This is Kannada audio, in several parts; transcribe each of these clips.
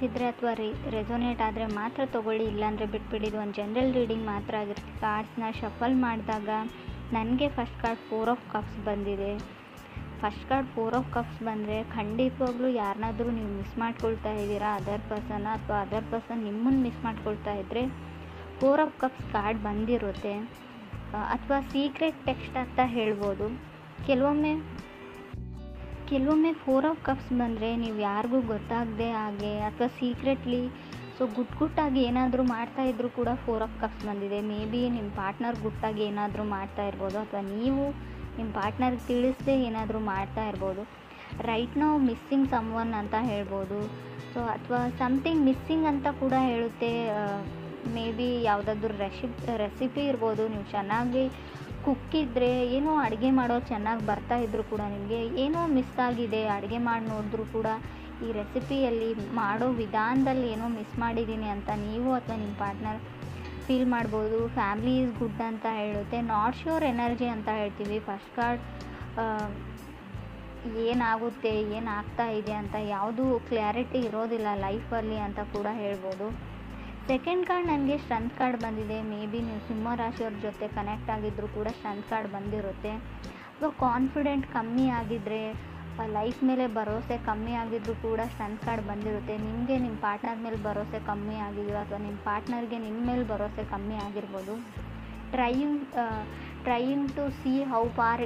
ಅನಿಸಿದರೆ ಅಥವಾ ರೆಸೊನೇಟ್ ಆದರೆ ಮಾತ್ರ ತೊಗೊಳ್ಳಿ, ಇಲ್ಲಾಂದರೆ ಬಿಟ್ಬಿಡಿ. ಇದು ಒಂದು ಜನರಲ್ ರೀಡಿಂಗ್ ಮಾತ್ರ ಆಗಿರುತ್ತೆ. ಕಾರ್ಡ್ಸ್ನ ಶಫಲ್ ಮಾಡಿದಾಗ ನನಗೆ ಫಸ್ಟ್ ಕಾರ್ಡ್ 4 ಆಫ್ ಕಪ್ಸ್ ಬಂದಿದೆ. ಫಸ್ಟ್ ಕಾರ್ಡ್ 4 ಆಫ್ ಕಪ್ಸ್ ಬಂದರೆ ಖಂಡಿತವಾಗ್ಲೂ ಯಾರನ್ನಾದರೂ ನೀವು ಮಿಸ್ ಮಾಡ್ಕೊಳ್ತಾ ಇದ್ದೀರಾ, ಅದರ್ ಪರ್ಸನ್ನ, ಅಥವಾ ಅದರ್ ಪರ್ಸನ್ ನಿಮ್ಮನ್ನು ಮಿಸ್ ಮಾಡ್ಕೊಳ್ತಾ ಇದ್ದರೆ 4 ಆಫ್ ಕಪ್ಸ್ ಕಾರ್ಡ್ ಬಂದಿರುತ್ತೆ. ಅಥವಾ ಸೀಕ್ರೆಟ್ ಟೆಕ್ಸ್ಟ್ ಅಂತ ಹೇಳ್ಬೋದು. ಕೆಲವೊಮ್ಮೆ 4 ಆಫ್ ಕಪ್ಸ್ ಬಂದರೆ ನೀವು ಯಾರಿಗೂ ಗೊತ್ತಾಗದೆ ಹಾಗೆ ಅಥವಾ ಸೀಕ್ರೆಟ್ಲಿ ಗುಟ್ಟಾಗಿ ಏನಾದರೂ ಮಾಡ್ತಾಯಿದ್ರು ಕೂಡ 4 ಆಫ್ ಕಪ್ಸ್ ಬಂದಿದೆ. ಮೇ ಬಿ ನಿಮ್ಮ ಪಾರ್ಟ್ನರ್ ಗುಟ್ಟಾಗಿ ಏನಾದರೂ ಮಾಡ್ತಾ ಇರ್ಬೋದು, ಅಥವಾ ನೀವು ನಿಮ್ಮ ಪಾರ್ಟ್ನರ್ಗೆ ತಿಳಿಸದೆ ಏನಾದರೂ ಮಾಡ್ತಾ ಇರ್ಬೋದು. ರೈಟ್ ನೌ ಮಿಸ್ಸಿಂಗ್ ಸಮ್ವನ್ ಅಂತ ಹೇಳ್ಬೋದು. ಅಥವಾ ಸಮಥಿಂಗ್ ಮಿಸ್ಸಿಂಗ್ ಅಂತ ಕೂಡ ಹೇಳುತ್ತೆ. ಮೇ ಬಿ ಯಾವುದಾದ್ರೂ ರೆಸಿಪಿ ಇರ್ಬೋದು. ನೀವು ಚೆನ್ನಾಗಿ ಕುಕ್ಕಿದ್ರೆ, ಏನೋ ಅಡುಗೆ ಮಾಡೋದು ಚೆನ್ನಾಗಿ ಬರ್ತಾಯಿದ್ರು ಕೂಡ ನಿಮಗೆ ಏನೋ ಮಿಸ್ ಆಗಿದೆ, ಅಡುಗೆ ಮಾಡಿ ನೋಡಿದ್ರೂ ಕೂಡ ಈ ರೆಸಿಪಿಯಲ್ಲಿ ಮಾಡೋ ವಿಧಾನದಲ್ಲಿ ಏನೋ ಮಿಸ್ ಮಾಡಿದ್ದೀನಿ ಅಂತ ನೀವು ಅಥವಾ ನಿಮ್ಮ ಪಾರ್ಟ್ನರ್ ಫೀಲ್ ಮಾಡ್ಬೋದು. ಫ್ಯಾಮಿಲಿ ಈಸ್ ಗುಡ್ ಅಂತ ಹೇಳುತ್ತೆ. ನಾಟ್ ಶ್ಯೂರ್ ಎನರ್ಜಿ ಅಂತ ಹೇಳ್ತೀವಿ. ಫಸ್ಟ್ ಕಾರ್ಡ್ ಏನಾಗುತ್ತೆ, ಏನಾಗ್ತಾ ಇದೆ ಅಂತ ಯಾವುದೂ ಕ್ಲಾರಿಟಿ ಇರೋದಿಲ್ಲ ಲೈಫಲ್ಲಿ ಅಂತ ಕೂಡ ಹೇಳ್ಬೋದು. ಸೆಕೆಂಡ್ ಕಾರ್ಡ್ ನನಗೆ ಸ್ಟ್ರೆಂತ್ ಕಾರ್ಡ್ ಬಂದಿದೆ. ಮೇ ಬಿ ನೀವು ಸಿಂಹ ರಾಶಿಯವ್ರ ಜೊತೆ ಕನೆಕ್ಟ್ ಆಗಿದ್ದರೂ ಕೂಡ ಸ್ಟ್ರೆಂತ್ ಕಾರ್ಡ್ ಬಂದಿರುತ್ತೆ. ಅಥವಾ ಕಾನ್ಫಿಡೆಂಟ್ ಕಮ್ಮಿ ಆಗಿದ್ದರೆ, ಲೈಫ್ ಮೇಲೆ ಭರವಸೆ ಕಮ್ಮಿ ಆಗಿದ್ದರೂ ಕೂಡ ಸ್ಟ್ರೆಂತ್ ಕಾರ್ಡ್ ಬಂದಿರುತ್ತೆ. ನಿಮಗೆ ನಿಮ್ಮ ಪಾರ್ಟ್ನರ್ ಮೇಲೆ ಭರವಸೆ ಕಮ್ಮಿ ಆಗಿದೆಯೋ, ಅಥವಾ ನಿಮ್ಮ ಪಾರ್ಟ್ನರ್ಗೆ ನಿಮ್ಮ ಮೇಲೆ ಭರವಸೆ ಕಮ್ಮಿ ಆಗಿರ್ಬೋದು. Trying to see how far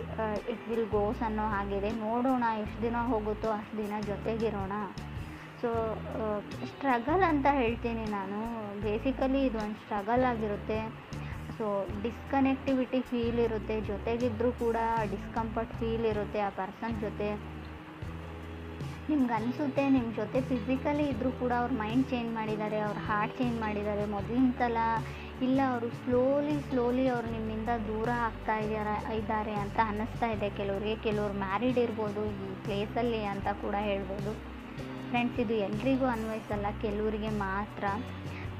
it will goes ಅನ್ನೋ ಹಾಗಿದೆ. ನೋಡೋಣ, ಎಷ್ಟು ದಿನ ಹೋಗುತ್ತೋ ಅಷ್ಟು ದಿನ ಜೊತೆಗಿರೋಣ. ಸ್ಟ್ರಗಲ್ ಅಂತ ಹೇಳ್ತೀನಿ ನಾನು. ಬೇಸಿಕಲಿ ಇದು ಒಂದು ಸ್ಟ್ರಗಲ್ ಆಗಿರುತ್ತೆ. ಡಿಸ್ಕನೆಕ್ಟಿವಿಟಿ ಫೀಲ್ ಇರುತ್ತೆ. ಜೊತೆಗಿದ್ದರೂ ಕೂಡ ಡಿಸ್ಕಂಫರ್ಟ್ ಫೀಲ್ ಇರುತ್ತೆ ಆ ಪರ್ಸನ್ ಜೊತೆ. ನಿಮ್ಗೆ ಅನಿಸುತ್ತೆ ನಿಮ್ಮ ಜೊತೆ ಫಿಸಿಕಲಿ ಇದ್ದರೂ ಕೂಡ ಅವ್ರ ಮೈಂಡ್ ಚೇಂಜ್ ಮಾಡಿದ್ದಾರೆ, ಅವ್ರ ಹಾರ್ಟ್ ಚೇಂಜ್ ಮಾಡಿದ್ದಾರೆ. ಮೊದಲಿನ ಸಲ ಇಲ್ಲ, ಅವರು ಸ್ಲೋಲಿ ಅವರು ನಿಮ್ಮಿಂದ ದೂರ ಆಗ್ತಾ ಇದ್ದಾರೆ ಅಂತ ಅನ್ನಿಸ್ತಾ ಇದೆ ಕೆಲವ್ರಿಗೆ. ಕೆಲವ್ರು ಮ್ಯಾರಿಡ್ ಇರ್ಬೋದು ಈ ಪ್ಲೇಸಲ್ಲಿ ಅಂತ ಕೂಡ ಹೇಳ್ಬೋದು. ಫ್ರೆಂಡ್ಸ್, ಇದು ಎಲ್ರಿಗೂ ಅನ್ವಯಿಸಲ್ಲ, ಕೆಲವರಿಗೆ ಮಾತ್ರ.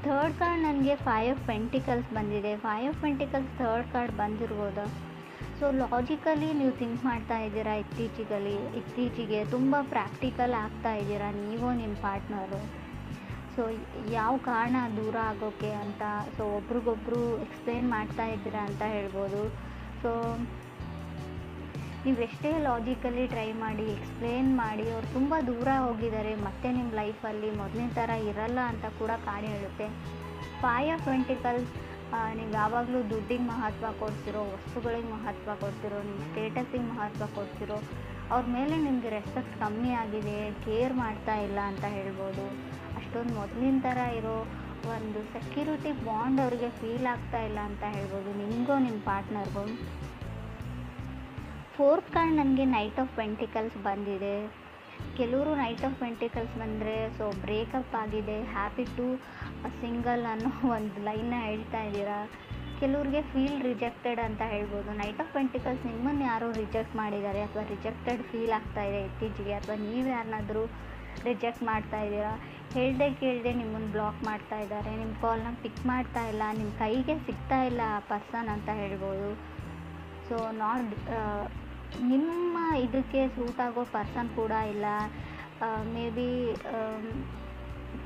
ಥರ್ಡ್ ಕಾರ್ಡ್ ನನಗೆ 5 ಆಫ್ ಪೆಂಟಿಕಲ್ಸ್ ಬಂದಿದೆ. 5 ಆಫ್ ಪೆಂಟಿಕಲ್ಸ್ ಥರ್ಡ್ ಕಾರ್ಡ್ ಬಂದಿರ್ಬೋದು. ಲಾಜಿಕಲಿ ನೀವು ಥಿಂಕ್ ಮಾಡ್ತಾ ಇದ್ದೀರಾ. ಇತ್ತೀಚೆಗೆ ತುಂಬ ಪ್ರಾಕ್ಟಿಕಲ್ ಆಗ್ತಾ ಇದ್ದೀರಾ ನೀವು ನಿಮ್ಮ ಪಾರ್ಟ್ನರು. ಯಾವ ಕಾರಣ ದೂರ ಆಗೋಕ್ಕೆ ಅಂತ ಒಬ್ರಿಗೊಬ್ರು ಎಕ್ಸ್ಪ್ಲೇನ್ ಮಾಡ್ತಾ ಇದ್ದೀರಾ ಅಂತ ಹೇಳ್ಬೋದು. ನೀವೆಷ್ಟೇ ಲಾಜಿಕಲಿ ಟ್ರೈ ಮಾಡಿ, ಎಕ್ಸ್ಪ್ಲೇನ್ ಮಾಡಿ, ಅವ್ರು ತುಂಬ ದೂರ ಹೋಗಿದ್ದಾರೆ, ಮತ್ತೆ ನಿಮ್ಮ ಲೈಫಲ್ಲಿ ಮೊದಲಿನ ಥರ ಇರಲ್ಲ ಅಂತ ಕೂಡ ಕಾರ್ಡ್ ಹೇಳುತ್ತೆ. 5 ಆಫ್ ಪೆಂಟಿಕಲ್ಸ್ ನೀವು ಯಾವಾಗಲೂ ದುಡ್ಡಿಗೆ ಮಹತ್ವ ಕೊಡ್ತಿರೋ, ವಸ್ತುಗಳಿಗೆ ಮಹತ್ವ ಕೊಡ್ತಿರೋ, ನಿಮ್ಮ ಸ್ಟೇಟಸ್ಸಿಗೆ ಮಹತ್ವ ಕೊಡ್ತಿರೋ, ಅವ್ರ ಮೇಲೆ ನಿಮಗೆ ರೆಸ್ಪೆಕ್ಟ್ ಕಮ್ಮಿ ಆಗಿದೆ, ಕೇರ್ ಮಾಡ್ತಾ ಇಲ್ಲ ಅಂತ ಹೇಳ್ಬೋದು. ಅಷ್ಟೊಂದು ಮೊದಲಿನ ಥರ ಇರೋ ಒಂದು ಸೆಕ್ಯೂರಿಟಿ ಬಾಂಡ್ ಅವ್ರಿಗೆ ಫೀಲ್ ಆಗ್ತಾ ಇಲ್ಲ ಅಂತ ಹೇಳ್ಬೋದು, ನಿಮಗೂ ನಿಮ್ಮ ಪಾರ್ಟ್ನರ್ಗೂ. ಫೋರ್ತ್ ಕಾರ್ಡ್ ನನಗೆ ನೈಟ್ ಆಫ್ ಪೆಂಟಿಕಲ್ಸ್ ಬಂದಿದೆ. ಕೆಲವರು ನೈಟ್ ಆಫ್ ಪೆಂಟಿಕಲ್ಸ್ ಬಂದರೆ ಬ್ರೇಕಪ್ ಆಗಿದೆ, ಹ್ಯಾಪಿ ಟು ಸಿಂಗಲ್ ಅನ್ನೋ ಒಂದು ಲೈನ್ನ ಹೇಳ್ತಾ ಇದ್ದೀರಾ. ಕೆಲವ್ರಿಗೆ ಫೀಲ್ ರಿಜೆಕ್ಟೆಡ್ ಅಂತ ಹೇಳ್ಬೋದು. ನೈಟ್ ಆಫ್ ಪೆಂಟಿಕಲ್ಸ್ ನಿಮ್ಮನ್ನು ಯಾರೋ ರಿಜೆಕ್ಟ್ ಮಾಡಿದ್ದಾರೆ, ಅಥವಾ ರಿಜೆಕ್ಟೆಡ್ ಫೀಲ್ ಆಗ್ತಾ ಇದೆ ಇತ್ತೀಚೆಗೆ, ಅಥವಾ ನೀವು ಯಾರನ್ನಾದರೂ ರಿಜೆಕ್ಟ್ ಮಾಡ್ತಾ ಇದ್ದೀರಾ. ಕೇಳದೆ ನಿಮ್ಮನ್ನು ಬ್ಲಾಕ್ ಮಾಡ್ತಾ ಇದ್ದಾರೆ, ನಿಮ್ಮ ಕಾಲ್ನ ಪಿಕ್ ಮಾಡ್ತಾ ಇಲ್ಲ, ನಿಮ್ಮ ಕೈಗೆ ಸಿಗ್ತಾ ಇಲ್ಲ ಆ ಪರ್ಸನ್ ಅಂತ ಹೇಳ್ಬೋದು. ನಿಮ್ಮ ಇದಕ್ಕೆ ಸೂಟ್ ಆಗೋ ಪರ್ಸನ್ ಕೂಡ ಇಲ್ಲ. ಮೇ ಬಿ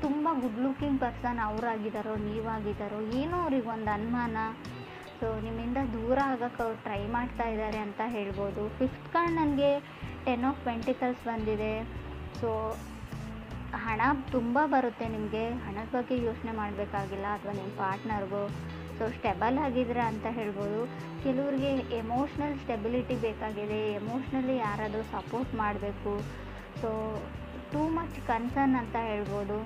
ತುಂಬ ಗುಡ್ ಲುಕಿಂಗ್ ಪರ್ಸನ್ ಅವರಾಗಿದ್ದಾರೋ ನೀವಾಗಿದ್ದಾರೋ ಏನೋ ಅವ್ರಿಗೆ ಒಂದು ಅನುಮಾನ. ನಿಮ್ಮಿಂದ ದೂರ ಆಗೋಕ್ಕೆ ಅವ್ರು ಟ್ರೈ ಮಾಡ್ತಾ ಇದ್ದಾರೆ ಅಂತ ಹೇಳ್ಬೋದು. ಫಿಫ್ತ್ ಕಾರ್ಡ್ ನನಗೆ 10 ಆಫ್ ಪೆಂಟಿಕಲ್ಸ್ ಬಂದಿದೆ. ಹಣ ತುಂಬ ಬರುತ್ತೆ ನಿಮಗೆ, ಹಣದ ಬಗ್ಗೆ ಯೋಚನೆ ಮಾಡಬೇಕಾಗಿಲ್ಲ, ಅಥವಾ ನಿಮ್ಮ ಪಾರ್ಟ್ನರ್ಗೂ ಸ್ಟೆಬಲ್ ಆಗಿದ್ರೆ ಅಂತ ಹೇಳ್ಬೋದು. ಕೆಲವ್ರಿಗೆ ಎಮೋಷ್ನಲ್ ಸ್ಟೆಬಿಲಿಟಿ ಬೇಕಾಗಿದೆ, ಎಮೋಷ್ನಲಿ ಯಾರಾದರೂ ಸಪೋರ್ಟ್ ಮಾಡಬೇಕು. ಟೂ ಮಚ್ ಕನ್ಸರ್ನ್ ಅಂತ ಹೇಳ್ಬೋದು.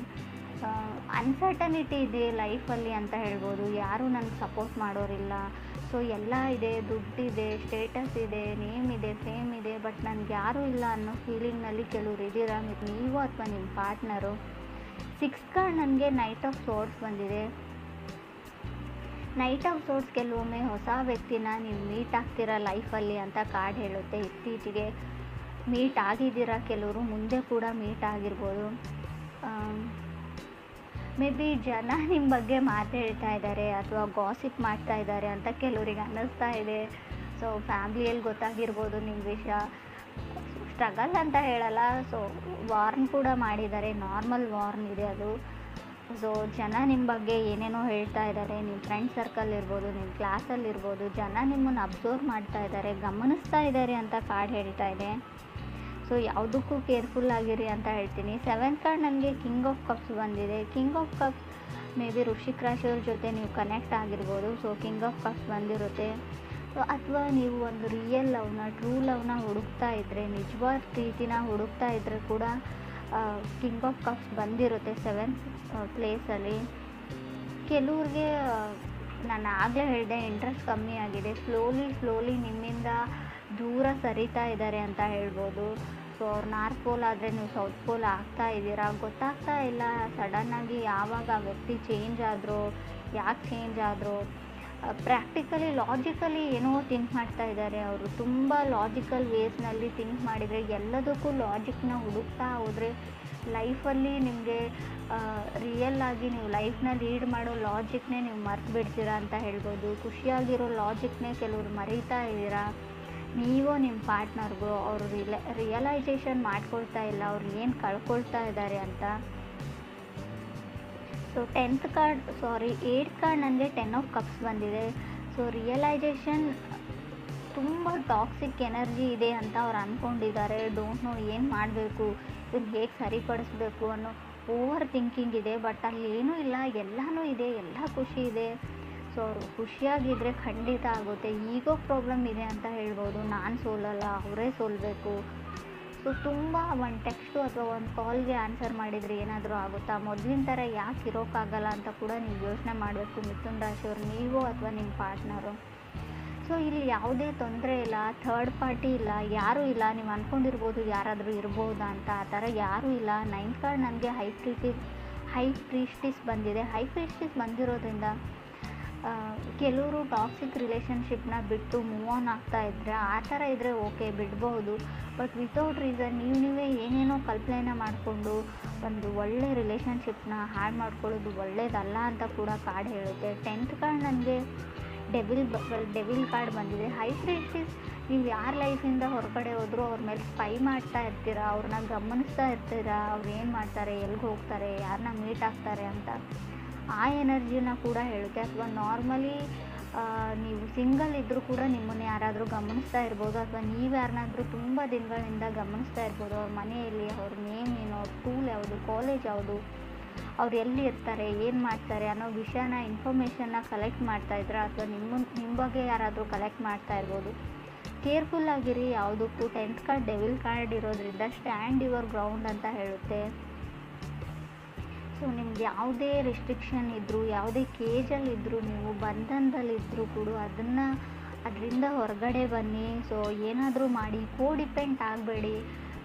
ಅನ್ಸರ್ಟನಿಟಿ ಇದೆ ಲೈಫಲ್ಲಿ ಅಂತ ಹೇಳ್ಬೋದು. ಯಾರೂ ನನಗೆ ಸಪೋರ್ಟ್ ಮಾಡೋರಿಲ್ಲ. ಎಲ್ಲ ಇದೆ, ದುಡ್ಡಿದೆ, ಸ್ಟೇಟಸ್ ಇದೆ, ನೇಮ್ ಇದೆ, ಫೇಮ್ ಇದೆ, ಬಟ್ ನನಗೆ ಯಾರೂ ಇಲ್ಲ ಅನ್ನೋ ಫೀಲಿಂಗ್ನಲ್ಲಿ ಕೆಲವ್ರು ಇದ್ದೀರಾ, ನೀವು ಅಥವಾ ನಿಮ್ಮ ಪಾರ್ಟ್ನರು. 6th ಕಾರ್ಡ್ ನನಗೆ ನೈಟ್ ಆಫ್ ಸೋರ್ಡ್ಸ್ ಬಂದಿದೆ. ನೈಟ್ ಆಫ್ ಸೋರ್ಡ್ಸ್ ಕೆಲವೊಮ್ಮೆ ಹೊಸ ವ್ಯಕ್ತಿನ ನೀವು ಮೀಟ್ ಆಗ್ತೀರಾ ಲೈಫಲ್ಲಿ ಅಂತ ಕಾರ್ಡ್ ಹೇಳುತ್ತೆ. ಇತ್ತೀಚೆಗೆ ಮೀಟ್ ಆಗಿದ್ದೀರಾ, ಕೆಲವರು ಮುಂದೆ ಕೂಡ ಮೀಟ್ ಆಗಿರ್ಬೋದು. ಮೇ ಬಿ ಜನ ನಿಮ್ಮ ಬಗ್ಗೆ ಮಾತಾಡ್ತಾ ಇದ್ದಾರೆ ಅಥವಾ ಗಾಸಿಪ್ ಮಾಡ್ತಾ ಇದ್ದಾರೆ ಅಂತ ಕೆಲವರಿಗೆ ಅನ್ನಿಸ್ತಾ ಇದೆ. ಫ್ಯಾಮ್ಲಿಯಲ್ಲಿ ಗೊತ್ತಾಗಿರ್ಬೋದು ನಿಮ್ಮ ವಿಷಯ. ಸ್ಟ್ರಗಲ್ ಅಂತ ಹೇಳಲ್ಲ. ಸೊ ವಾರ್ನ್ ಕೂಡ ಮಾಡಿದ್ದಾರೆ, ನಾರ್ಮಲ್ ವಾರ್ನ್ ಇದೆ ಅದು. ಸೊ ಜನ ನಿಮ್ಮ ಬಗ್ಗೆ ಏನೇನೋ ಹೇಳ್ತಾ ಇದ್ದಾರೆ, ನಿಮ್ಮ ಫ್ರೆಂಡ್ ಸರ್ಕಲ್ ಇರ್ಬೋದು, ನಿಮ್ಮ ಕ್ಲಾಸಲ್ಲಿ ಇರ್ಬೋದು, ಜನ ನಿಮ್ಮನ್ನು ಅಬ್ಸರ್ವ್ ಮಾಡ್ತಾ ಇದ್ದಾರೆ, ಗಮನಿಸ್ತಾ ಇದ್ದಾರೆ ಅಂತ ಕಾರ್ಡ್ ಹೇಳ್ತಾ ಇದೆ. ಸೊ ಯಾವುದಕ್ಕೂ ಕೇರ್ಫುಲ್ ಆಗಿರಿ ಅಂತ ಹೇಳ್ತೀನಿ. 7th ಕಾರ್ಡ್ ನನಗೆ ಕಿಂಗ್ ಆಫ್ ಕಪ್ಸ್ ಬಂದಿದೆ. King of cups may be ವೃಶ್ಚಿಕ ರಾಶಿಯವ್ರ ಜೊತೆ ನೀವು ಕನೆಕ್ಟ್ ಆಗಿರ್ಬೋದು. ಸೊ ಕಿಂಗ್ ಆಫ್ ಕಪ್ಸ್ ಬಂದಿರುತ್ತೆ. ಸೊ ಅಥವಾ ನೀವು ಒಂದು ರಿಯಲ್ ಲವ್ನ, ಟ್ರೂ ಲವ್ನ ಹುಡುಕ್ತಾ ಇದ್ದರೆ, ನಿಜವಾದ ಪ್ರೀತಿನ ಹುಡುಕ್ತಾ ಇದ್ದರೆ ಕೂಡ ಕಿಂಗ್ ಆಫ್ ಕಪ್ಸ್ ಬಂದಿರುತ್ತೆ 7th ಪ್ಲೇಸಲ್ಲಿ. ಕೆಲವ್ರಿಗೆ ನಾನು ಆಗಲೇ ಹೇಳಿದೆ, ಇಂಟ್ರೆಸ್ಟ್ ಕಮ್ಮಿ ಆಗಿದೆ, ಸ್ಲೋಲಿ ನಿಮ್ಮಿಂದ ದೂರ ಸರಿತಾ ಇದ್ದಾರೆ ಅಂತ ಹೇಳ್ಬೋದು. ಸೊ ಅವ್ರು ನಾರ್ತ್ ಪೋಲ್ ಆದರೆ ನೀವು ಸೌತ್ ಪೋಲ್ ಆಗ್ತಾ ಇದ್ದೀರಾ, ಗೊತ್ತಾಗ್ತಾ ಇಲ್ಲ. ಸಡನ್ನಾಗಿ ಯಾವಾಗ ಆ ವ್ಯಕ್ತಿ ಚೇಂಜ್ ಆದರೂ, ಯಾಕೆ ಚೇಂಜ್ ಆದರೂ, ಪ್ರಾಕ್ಟಿಕಲಿ ಲಾಜಿಕಲಿ ಏನೋ ಥಿಂಕ್ ಮಾಡ್ತಾ ಇದ್ದಾರೆ ಅವರು. ತುಂಬ ಲಾಜಿಕಲ್ ವೇಸ್ನಲ್ಲಿ ಥಿಂಕ್ ಮಾಡಿದರೆ, ಎಲ್ಲದಕ್ಕೂ ಲಾಜಿಕ್ನ ಹುಡುಕ್ತಾ ಹೋದರೆ ಲೈಫಲ್ಲಿ ನಿಮಗೆ ರಿಯಲ್ ಆಗಿ ನೀವು ಲೈಫ್ನ ಲೀಡ್ ಮಾಡೋ ಲಾಜಿಕ್ನೇ ನೀವು ಮರ್ತು ಬಿಡ್ತೀರಾ ಅಂತ ಹೇಳ್ಬೋದು. ಖುಷಿಯಾಗಿರೋ ಲಾಜಿಕ್ನೇ ಕೆಲವರು ಮರೀತಾ ಇದ್ದೀರಾ. ನೀವು ನಿಮ್ಮ ಪಾರ್ಟ್ನರ್ಗೂ ಅವರು ರಿಯಲೈಸೇಷನ್ ಮಾಡ್ಕೊಳ್ತಾ ಇಲ್ಲ ಅವ್ರು ಏನು ಕಳ್ಕೊಳ್ತಾ ಇದ್ದಾರೆ ಅಂತ. ಸೊ 8th ಕಾರ್ಡ್ ನನಗೆ 10 ಆಫ್ ಕಪ್ಸ್ ಬಂದಿದೆ. ಸೊ ರಿಯಲೈಸೇಷನ್, ತುಂಬ ಟಾಕ್ಸಿಕ್ ಎನರ್ಜಿ ಇದೆ ಅಂತ ಅವ್ರು ಅಂದ್ಕೊಂಡಿದ್ದಾರೆ. ಡೋಂಟ್ ನೋ ಏನು ಮಾಡಬೇಕು, ಇದನ್ನು ಹೇಗೆ ಸರಿಪಡಿಸ್ಬೇಕು ಅನ್ನೋ ಓವರ್ ಥಿಂಕಿಂಗ್ ಇದೆ. ಬಟ್ ಅಲ್ಲಿ ಏನೂ ಇಲ್ಲ, ಎಲ್ಲನೂ ಇದೆ, ಎಲ್ಲ ಖುಷಿ ಇದೆ. ಸೊ ಅವರು ಖುಷಿಯಾಗಿದ್ದರೆ ಖಂಡಿತ ಆಗುತ್ತೆ. ಈಗೋ ಪ್ರಾಬ್ಲಮ್ ಇದೆ ಅಂತ ಹೇಳ್ಬೋದು. ನಾನು ಸೋಲಲ್ಲ, ಅವರೇ ಸೋಲಬೇಕು. ಸೊ ತುಂಬ ಒಂದು ಟೆಕ್ಸ್ಟು ಅಥವಾ ಒಂದು ಕಾಲ್ಗೆ ಆನ್ಸರ್ ಮಾಡಿದರೆ ಏನಾದರೂ ಆಗುತ್ತಾ, ಮೊದಲಿನ ಥರ ಯಾಕೆ ಇರೋಕ್ಕಾಗಲ್ಲ ಅಂತ ಕೂಡ ನೀವು ಯೋಚನೆ ಮಾಡಬೇಕು ಮಿಥುನ ರಾಶಿಯವರು, ನೀವು ಅಥವಾ ನಿಮ್ಮ ಪಾರ್ಟ್ನರು. ಸೊ ಇಲ್ಲಿ ಯಾವುದೇ ತೊಂದರೆ ಇಲ್ಲ, ಥರ್ಡ್ ಪಾರ್ಟಿ ಇಲ್ಲ, ಯಾರೂ ಇಲ್ಲ. ನೀವು ಅಂದ್ಕೊಂಡಿರ್ಬೋದು ಯಾರಾದರೂ ಇರ್ಬೋದಾ ಅಂತ, ಆ ಥರ ಯಾರೂ ಇಲ್ಲ. 9th ಕಾರ್ಡ್ ನನಗೆ ಹೈ ಪ್ರೀಸ್ಟಿಸ್ ಬಂದಿದೆ. ಹೈ ಪ್ರೀಸ್ಟಿಸ್ ಬಂದಿರೋದ್ರಿಂದ ಕೆಲವರು ಟಾಕ್ಸಿಕ್ ರಿಲೇಷನ್ಶಿಪ್ನ ಬಿಟ್ಟು ಮೂವ್ ಆನ್ ಆಗ್ತಾ ಇದ್ದರೆ, ಆ ಥರ ಇದ್ದರೆ ಓಕೆ ಬಿಡ್ಬೋದು. ಬಟ್ ವಿತೌಟ್ ರೀಸನ್ ನೀವೇ ಏನೇನೋ ಕಲ್ಪನೆನ ಮಾಡಿಕೊಂಡು ಒಂದು ಒಳ್ಳೆ ರಿಲೇಷನ್ಶಿಪ್ನ ಹಾಳು ಮಾಡ್ಕೊಳ್ಳೋದು ಒಳ್ಳೇದಲ್ಲ ಅಂತ ಕೂಡ ಕಾರ್ಡ್ ಹೇಳುತ್ತೆ. 10th ಕಾರ್ಡ್ ನನಗೆ ಡೆವಿಲ್ ಕಾರ್ಡ್ ಬಂದಿದೆ. ಹೈ ಪ್ರೀಸ್ಟಿಸ್, ನೀವು ಯಾರ ಲೈಫಿಂದ ಹೊರಗಡೆ ಹೋದರೂ ಅವ್ರ ಮೇಲೆ ಸ್ಪೈ ಮಾಡ್ತಾ ಇರ್ತೀರಾ, ಅವ್ರನ್ನ ಗಮನಿಸ್ತಾ ಇರ್ತೀರಾ, ಅವ್ರು ಏನು ಮಾಡ್ತಾರೆ, ಎಲ್ಲಿಗೆ ಹೋಗ್ತಾರೆ, ಯಾರನ್ನ ಮೀಟ್ ಆಗ್ತಾರೆ ಅಂತ, ಆ ಎನರ್ಜಿನ ಕೂಡ ಹೇಳುತ್ತೆ. ಅಥವಾ ನಾರ್ಮಲಿ ನೀವು ಸಿಂಗಲ್ ಇದ್ದರೂ ಕೂಡ ನಿಮ್ಮನ್ನು ಯಾರಾದರೂ ಗಮನಿಸ್ತಾ ಇರ್ಬೋದು, ಅಥವಾ ನೀವು ಯಾರನ್ನಾದರೂ ತುಂಬ ದಿನಗಳಿಂದ ಗಮನಿಸ್ತಾ ಇರ್ಬೋದು. ಅವ್ರ ಮನೆಯಲ್ಲಿ ಅವ್ರ ನೇಮ್ ಏನು, ಅವ್ರ ಸ್ಕೂಲ್ ಯಾವುದು, ಕಾಲೇಜ್ ಯಾವುದು, ಅವ್ರು ಎಲ್ಲಿ ಇರ್ತಾರೆ, ಏನು ಮಾಡ್ತಾರೆ ಅನ್ನೋ ವಿಷಯನ, ಇನ್ಫಾರ್ಮೇಷನ್ನ ಕಲೆಕ್ಟ್ ಮಾಡ್ತಾಯಿದ್ರೆ, ಅಥವಾ ನಿಮ್ಮ ಬಗ್ಗೆ ಯಾರಾದರೂ ಕಲೆಕ್ಟ್ ಮಾಡ್ತಾ ಇರ್ಬೋದು. ಕೇರ್ಫುಲ್ ಆಗಿರಿ ಯಾವುದಕ್ಕೂ. 10th ಕಾರ್ಡ್ ಡೆವಿಲ್ ಕಾರ್ಡ್ ಇರೋದ್ರಿಂದ ಸ್ಟ್ಯಾಂಡ್ ಯುವರ್ ಗ್ರೌಂಡ್ ಅಂತ ಹೇಳುತ್ತೆ. ಸೊ ನಿಮ್ಗೆ ಯಾವುದೇ ರಿಸ್ಟ್ರಿಕ್ಷನ್ ಇದ್ದರೂ, ಯಾವುದೇ ಕೇಜಲ್ಲಿದ್ದರೂ, ನೀವು ಬಂಧನದಲ್ಲಿದ್ದರೂ ಕೂಡ ಅದರಿಂದ ಹೊರಗಡೆ ಬನ್ನಿ. ಸೊ ಏನಾದರೂ ಮಾಡಿ, ಡಿಪೆಂಡ್ ಆಗಬೇಡಿ.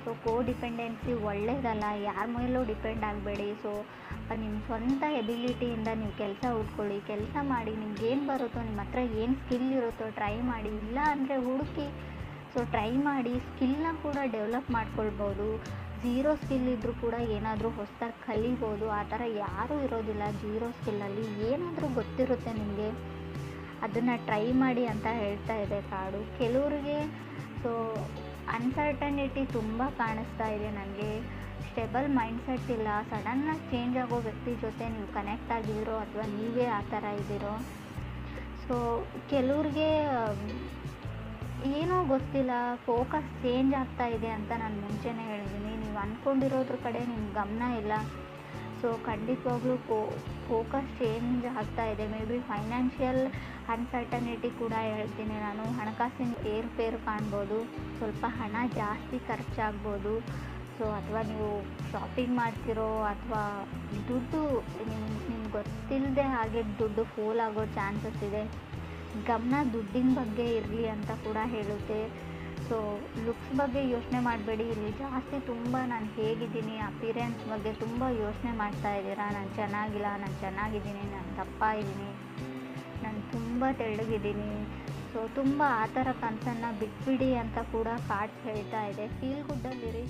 ಸೊ ಡಿಪೆಂಡೆನ್ಸಿ ಒಳ್ಳೆಯದಲ್ಲ, ಯಾರ ಮೇಲೂ ಡಿಪೆಂಡ್ ಆಗಬೇಡಿ. ಸೊ ನಿಮ್ಮ ಸ್ವಂತ ಎಬಿಲಿಟಿಯಿಂದ ನೀವು ಕೆಲಸ ಹುಡ್ಕೊಳ್ಳಿ, ಕೆಲಸ ಮಾಡಿ, ನಿಮ್ಗೇನು ಬರುತ್ತೋ, ನಿಮ್ಮ ಹತ್ರ ಏನು ಸ್ಕಿಲ್ ಇರುತ್ತೋ ಟ್ರೈ ಮಾಡಿ. ಇಲ್ಲ ಅಂದರೆ ಹುಡುಕಿ. ಸೊ ಟ್ರೈ ಮಾಡಿ, ಸ್ಕಿಲ್ನ ಕೂಡ ಡೆವಲಪ್ ಮಾಡ್ಕೊಳ್ಬೋದು. ಝೀರೋ ಸ್ಕಿಲ್ ಇದ್ದರೂ ಕೂಡ ಏನಾದರೂ ಹೊಸದಾಗಿ ಕಲಿಬೋದು. ಆ ಥರ ಯಾರೂ ಇರೋದಿಲ್ಲ ಝೀರೋ ಸ್ಕಿಲ್ಲಲ್ಲಿ. ಏನಾದರೂ ಗೊತ್ತಿರುತ್ತೆ ನಿಮಗೆ, ಅದನ್ನು ಟ್ರೈ ಮಾಡಿ ಅಂತ ಹೇಳ್ತಾ ಇದೆ ಕಾರ್ಡು. ಕೆಲವರಿಗೆ ಸೊ ಅನ್ಸರ್ಟನಿಟಿ ತುಂಬ ಕಾಣಿಸ್ತಾ ಇದೆ ನನಗೆ. ಸ್ಟೆಬಲ್ ಮೈಂಡ್ಸೆಟ್ ಇಲ್ಲ, ಸಡನ್ನಾಗಿ ಚೇಂಜ್ ಆಗೋ ವ್ಯಕ್ತಿ ಜೊತೆ ನೀವು ಕನೆಕ್ಟ್ ಆಗಿದ್ದೀರೋ ಅಥವಾ ನೀವೇ ಆ ಥರ ಇದ್ದೀರೋ. ಸೊ ಕೆಲವ್ರಿಗೆ ಏನೋ ಗೊತ್ತಿಲ್ಲ, ಫೋಕಸ್ ಚೇಂಜ್ ಆಗ್ತಾ ಇದೆ ಅಂತ ನಾನು ಮುಂಚೆನೇ ಹೇಳಿದ್ದೀನಿ. ನೀವು ಅಂದ್ಕೊಂಡಿರೋದ್ರ ಕಡೆ ನಿಮ್ಮ ಗಮನ ಇಲ್ಲ. ಸೊ ಖಂಡಿತವಾಗ್ಲೂ ಫೋಕಸ್ ಚೇಂಜ್ ಆಗ್ತಾ ಇದೆ. ಮೇ ಬಿ ಫೈನಾನ್ಷಿಯಲ್ ಅನ್ಸರ್ಟನಿಟಿ ಕೂಡ ಹೇಳ್ತೀನಿ ನಾನು. ಹಣಕಾಸಿನ ಏರುಪೇರು ಕಾಣ್ಬೋದು, ಸ್ವಲ್ಪ ಹಣ ಜಾಸ್ತಿ ಖರ್ಚಾಗ್ಬೋದು. ಸೊ ಅಥವಾ ನೀವು ಶಾಪಿಂಗ್ ಮಾಡ್ತಿರೋ, ಅಥವಾ ದುಡ್ಡು ನಿಮ್ಗೆ ಗೊತ್ತಿಲ್ಲದೆ ಹಾಗೆ ದುಡ್ಡು ಫೋಲ್ ಆಗೋ ಚಾನ್ಸಸ್ ಇದೆ. ಗಮನ ದುಡ್ಡಿನ ಬಗ್ಗೆ ಇರಲಿ ಅಂತ ಕೂಡ ಹೇಳುತ್ತೆ. ಸೊ ಲುಕ್ಸ್ ಬಗ್ಗೆ ಯೋಚನೆ ಮಾಡಬೇಡಿ. ಇಲ್ಲಿ ಜಾಸ್ತಿ ತುಂಬ ನಾನು ಹೇಗಿದ್ದೀನಿ, ಅಪಿರೆನ್ಸ್ ಬಗ್ಗೆ ತುಂಬ ಯೋಚನೆ ಮಾಡ್ತಾ ಇದ್ದೀರಾ. ನಾನು ಚೆನ್ನಾಗಿಲ್ಲ, ನಾನು ಚೆನ್ನಾಗಿದ್ದೀನಿ, ನಾನು ದಪ್ಪ ಇದ್ದೀನಿ, ನಾನು ತುಂಬ ತೆಳ್ಳಗಿದ್ದೀನಿ. ಸೊ ತುಂಬ ಆ ಥರ ಕನಸನ್ನು ಬಿಟ್ಬಿಡಿ ಅಂತ ಕೂಡ ಕಾರ್ಡ್ಸ್ ಹೇಳ್ತಾ ಇದೆ. ಫೀಲ್ ಗುಡ್ಡಲ್ಲಿರಿ.